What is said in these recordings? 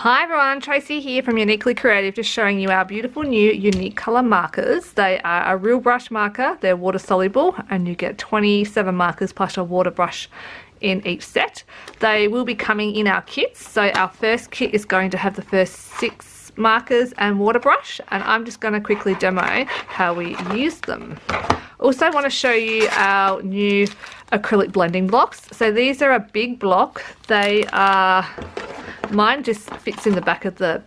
Hi everyone, Tracy here from Uniquely Creative, just showing you our beautiful new Uniqolour markers. They are a real brush marker, they're water soluble, and you get 27 markers plus a water brush in each set. They will be coming in our kits, so our first kit is going to have the first 6 markers and water brush, and I'm just going to quickly demo how we use them. Also want to show you our new acrylic blending blocks. So these are a big block. They are, mine just fits in the back of the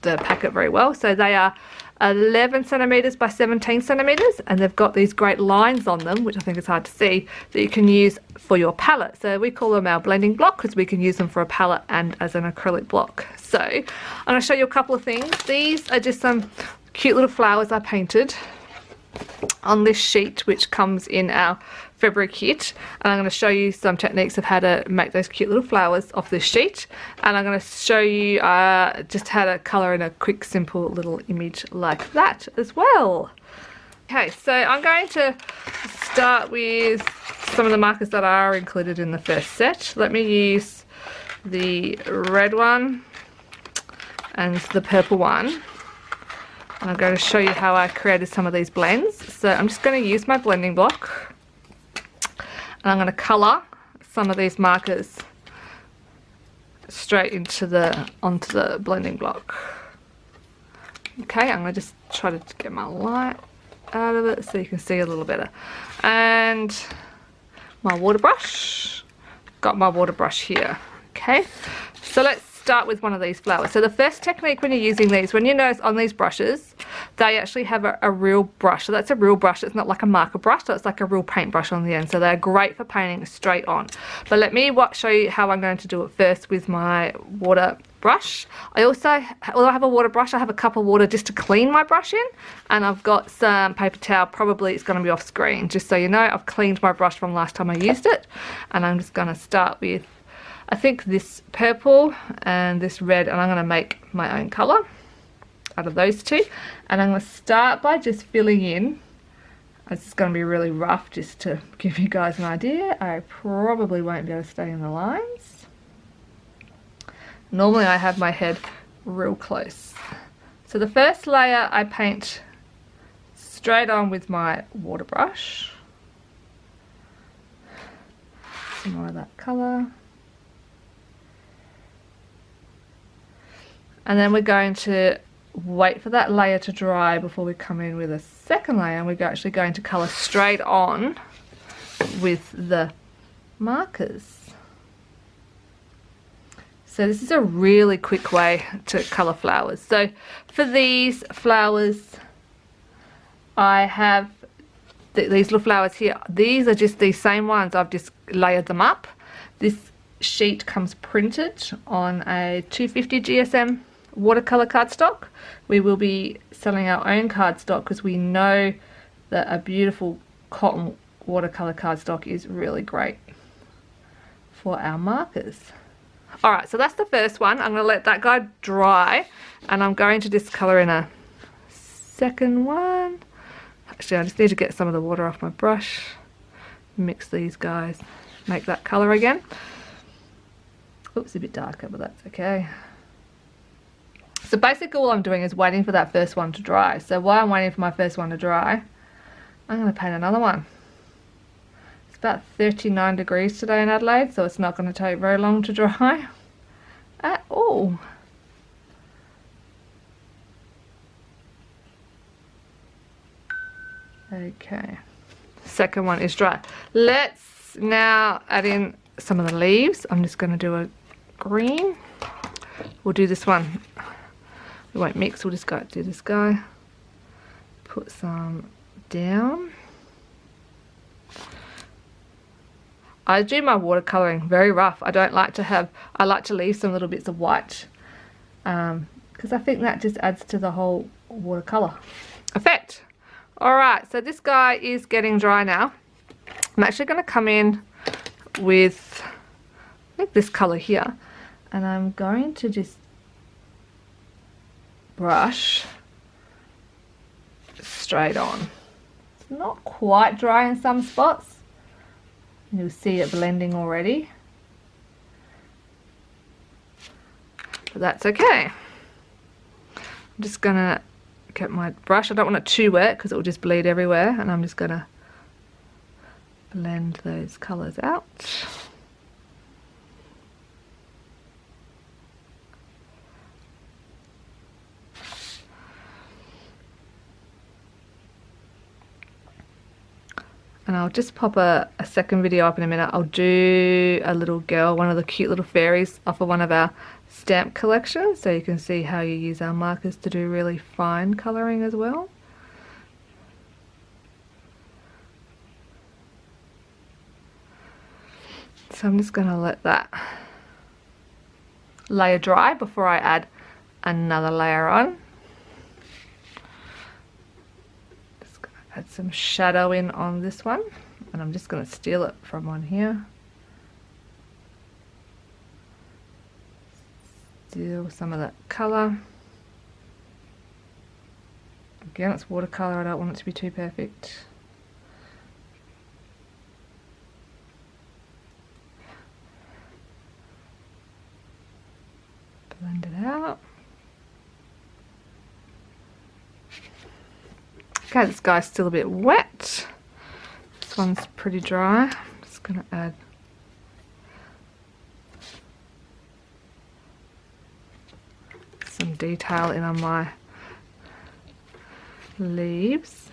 packet very well. So they are 11 centimeters by 17 centimeters, and they've got these great lines on them, which I think is hard to see, that you can use for your palette. So we call them our blending block because we can use them for a palette and as an acrylic block. So I'm going to show you a couple of things. These are just some cute little flowers I painted on this sheet, which comes in our February kit, and I'm going to show you some techniques of how to make those cute little flowers off this sheet, and I'm going to show you just how to colour in a quick simple little image like that as well. Okay, so I'm going to start with some of the markers that are included in the first set. Let me use the red one and the purple one. I'm going to show you how I created some of these blends. So I'm just going to use my blending block, and I'm going to colour some of these markers straight onto the blending block. Okay, I'm going to just try to get my light out of it so you can see a little better. And my water brush, got my water brush here. Okay, so let's start with one of these flowers. So the first technique when you're using these, when you notice on these brushes, they actually have a real brush. So that's a real brush. It's not like a marker brush, so it's like a real paintbrush on the end. So they're great for painting straight on. But let me show you how I'm going to do it first with my water brush. I also, although I have a water brush, I have a cup of water just to clean my brush in, and I've got some paper towel. Probably it's going to be off screen, just so you know. I've cleaned my brush from last time I used it, and I'm just going to start with, I think, this purple and this red, and I'm going to make my own colour out of those two. And I'm going to start by just filling in. This is going to be really rough just to give you guys an idea. I probably won't be able to stay in the lines. Normally I have my head real close. So the first layer I paint straight on with my water brush. Some more of that colour. And then we're going to wait for that layer to dry before we come in with a second layer, and we're actually going to colour straight on with the markers. So this is a really quick way to colour flowers. So for these flowers, I have these little flowers here. These are just these same ones. I've just layered them up. This sheet comes printed on a 250 GSM watercolor cardstock. We will be selling our own cardstock because we know that a beautiful cotton watercolor cardstock is really great for our markers. Alright, so that's the first one. I'm going to let that guy dry, and I'm going to just colour in a second one. Actually, I just need to get some of the water off my brush, mix these guys, make that colour again. Oops, a bit darker, but that's okay. So basically all I'm doing is waiting for that first one to dry. So while I'm waiting for my first one to dry, I'm going to paint another one. It's about 39 degrees today in Adelaide, so it's not going to take very long to dry at all. Okay, second one is dry. Let's now add in some of the leaves. I'm just going to do a green. We'll do this one. We won't mix, we'll just go do this guy. Put some down. I do my watercolouring very rough. I don't like to have, I like to leave some little bits of white, because I think that just adds to the whole watercolour effect. Alright, so this guy is getting dry now. I'm actually going to come in with, I think, this colour here, and I'm going to just brush straight on. It's not quite dry in some spots. You'll see it blending already. but that's okay. I'm just gonna get my brush. I don't want it too wet because it will just bleed everywhere, and I'm just gonna blend those colours out. And I'll just pop a second video up in a minute. I'll do a little girl, one of the cute little fairies off of one of our stamp collections, so you can see how you use our markers to do really fine colouring as well. So I'm just going to let that layer dry before I add another layer on. Add some shadow in on this one, and I'm just going to steal it from on here. Steal some of that colour. Again, it's watercolour, I don't want it to be too perfect. Blend it out. Okay, this guy's still a bit wet. This one's pretty dry. I'm just going to add some detail in on my leaves.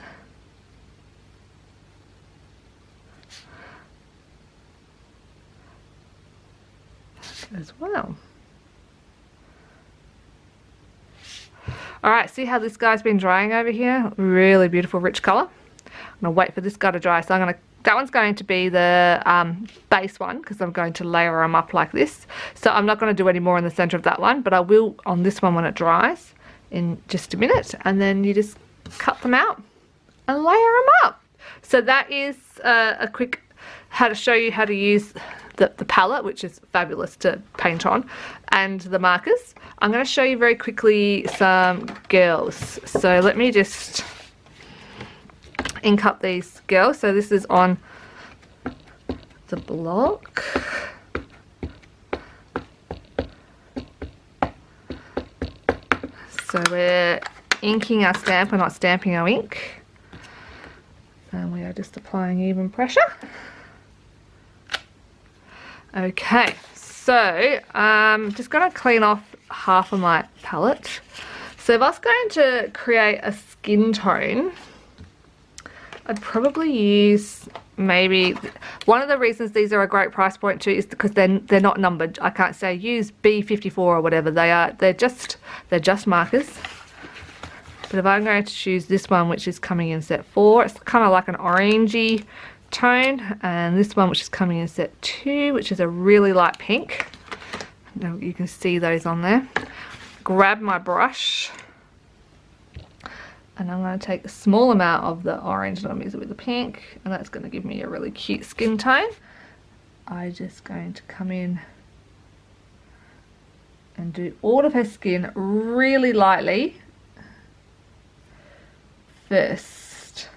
As well. Alright, see how this guy's been drying over here? Really beautiful rich colour. I'm going to wait for this guy to dry. So that one's going to be the base one, because I'm going to layer them up like this. So I'm not going to do any more in the centre of that one, but I will on this one when it dries in just a minute. And then you just cut them out and layer them up. So that is a quick how to show you how to use the palette, which is fabulous to paint on, and the markers. I'm going to show you very quickly some girls. So let me just ink up these girls. So this is on the block. So we're inking our stamp, we're not stamping our ink. And we are just applying even pressure. Okay, so I'm just going to clean off half of my palette. So if I was going to create a skin tone, I'd probably use maybe, one of the reasons these are a great price point too is because they're not numbered. I can't say use B54 or whatever. They're just markers. But if I'm going to choose this one, which is coming in set 4, it's kind of like an orangey tone, and this one which is coming in set 2, which is a really light pink. Now you can see those on there. Grab my brush, and I'm going to take a small amount of the orange and I'll mix it with the pink, and that's going to give me a really cute skin tone. I'm just going to come in and do all of her skin really lightly first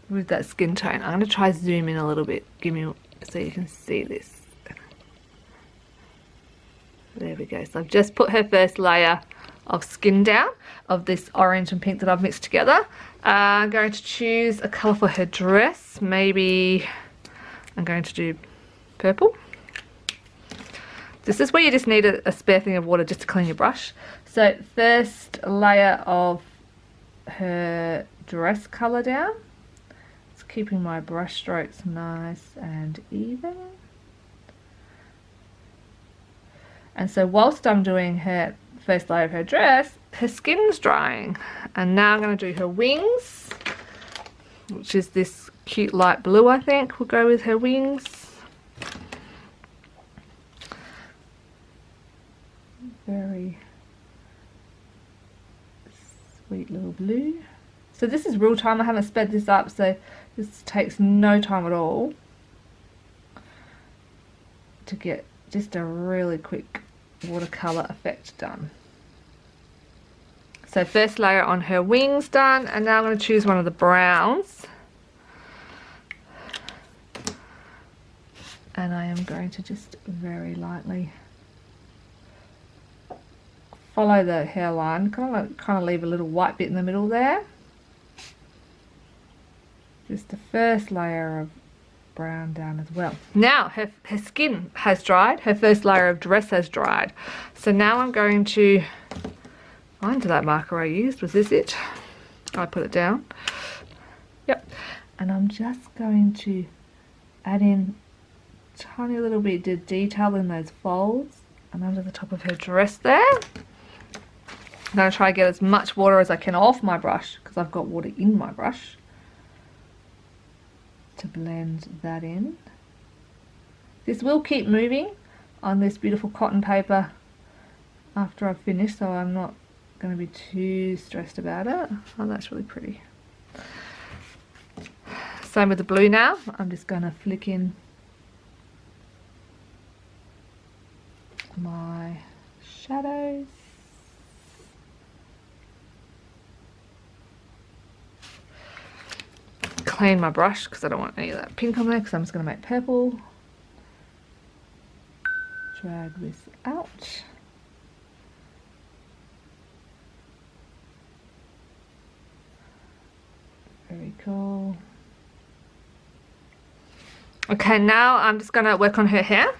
with that skin tone. I'm going to try zoom in a little bit, so you can see this. There we go. So I've just put her first layer of skin down of this orange and pink that I've mixed together. I'm going to choose a colour for her dress. Maybe I'm going to do purple. This is where you just need a spare thing of water just to clean your brush. So first layer of her dress colour down. It's keeping my brush strokes nice and even. And so whilst I'm doing her first layer of her dress, her skin's drying. And now I'm going to do her wings, which is this cute light blue, I think will go with her wings. Very sweet little blue. So this is real time. I haven't sped this up, so this takes no time at all to get just a really quick watercolor effect done. So first layer on her wings done, and now I'm going to choose one of the browns, and I am going to just very lightly follow the hairline, kind of leave a little white bit in the middle there. Just the first layer of brown down as well. Now her skin has dried, her first layer of dress has dried. So now I'm going to find that marker I used. Was this it? I put it down. Yep. And I'm just going to add in a tiny little bit of detail in those folds and under the top of her dress there. I'm going to try to get as much water as I can off my brush because I've got water in my brush to blend that in. This will keep moving on this beautiful cotton paper after I've finished, so I'm not going to be too stressed about it. Oh, that's really pretty. Same with the blue now. I'm just going to flick in my shadows. Clean my brush because I don't want any of that pink on there, because I'm just going to make purple. Drag this out. Very cool. Okay, now I'm just going to work on her hair.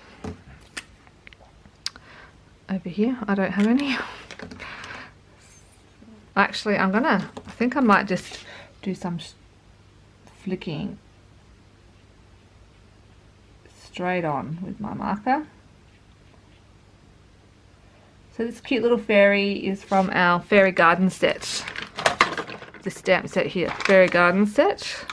Over here, I don't have any. Actually, I think I might just do some flicking straight on with my marker. So this cute little fairy is from our fairy garden set. The stamp set here, fairy garden set.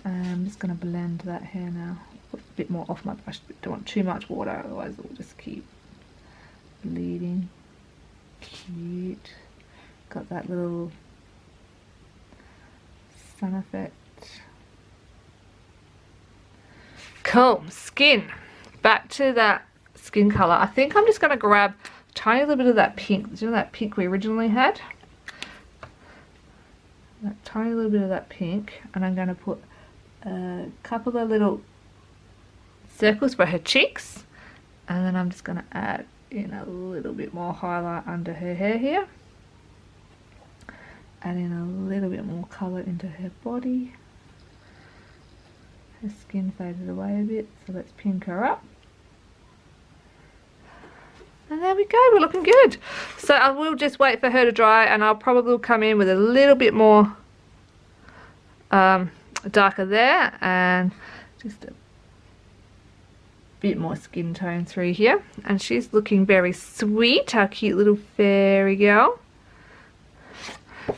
I'm just going to blend that hair now. Put a bit more off my brush. Don't want too much water, otherwise it will just keep bleeding. Cute. Got that little sun effect. Cool. Skin. Back to that skin color. I think I'm just going to grab a tiny little bit of that pink. Do you know that pink we originally had? That tiny little bit of that pink, and I'm going to put a couple of little circles for her cheeks, and then I'm just going to add in a little bit more highlight under her hair here. Add in a little bit more colour into her body. Her skin faded away a bit, so let's pink her up. And there we go, we're looking good. So I will just wait for her to dry, and I'll probably come in with a little bit more darker there, and just a bit more skin tone through here. And she's looking very sweet, our cute little fairy girl.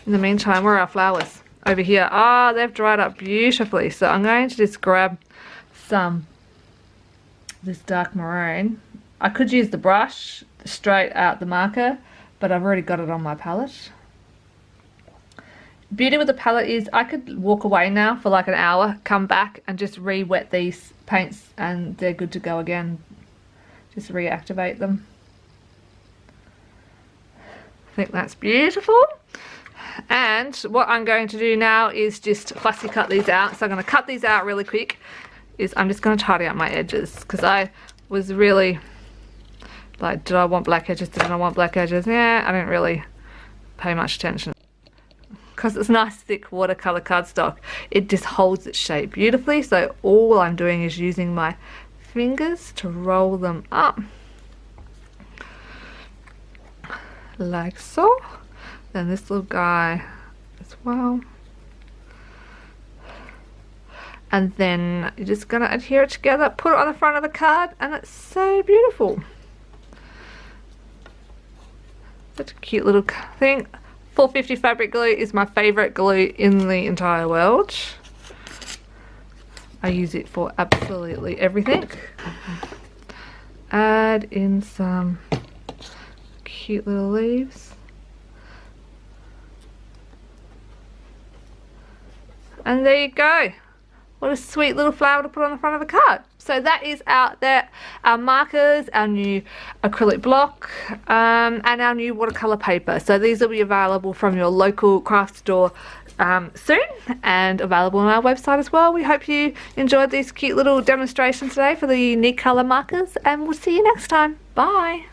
In the meantime, where are our flowers? Over here. Ah, they've dried up beautifully. So I'm going to just grab this dark maroon. I could use the brush straight out the marker, but I've already got it on my palette. Beauty with the palette is I could walk away now for like an hour, come back and just re-wet these paints, and they're good to go again. Just reactivate them. I think that's beautiful. And what I'm going to do now is just fussy cut these out. So I'm going to cut these out really quick. I'm just going to tidy up my edges, because I was really like, did I want black edges? Didn't I want black edges? Yeah, I didn't really pay much attention. Because it's nice thick watercolor cardstock, it just holds its shape beautifully. So all I'm doing is using my fingers to roll them up like so. Then this little guy as well. And then you're just going to adhere it together, put it on the front of the card, and it's so beautiful. Such a cute little thing. 450 fabric glue is my favourite glue in the entire world. I use it for absolutely everything. Add in some cute little leaves. And there you go. What a sweet little flower to put on the front of the card. So that is our markers, our new acrylic block, and our new watercolor paper. So these will be available from your local craft store soon, and available on our website as well. We hope you enjoyed these cute little demonstrations today for the Uniqolour markers, and we'll see you next time. Bye.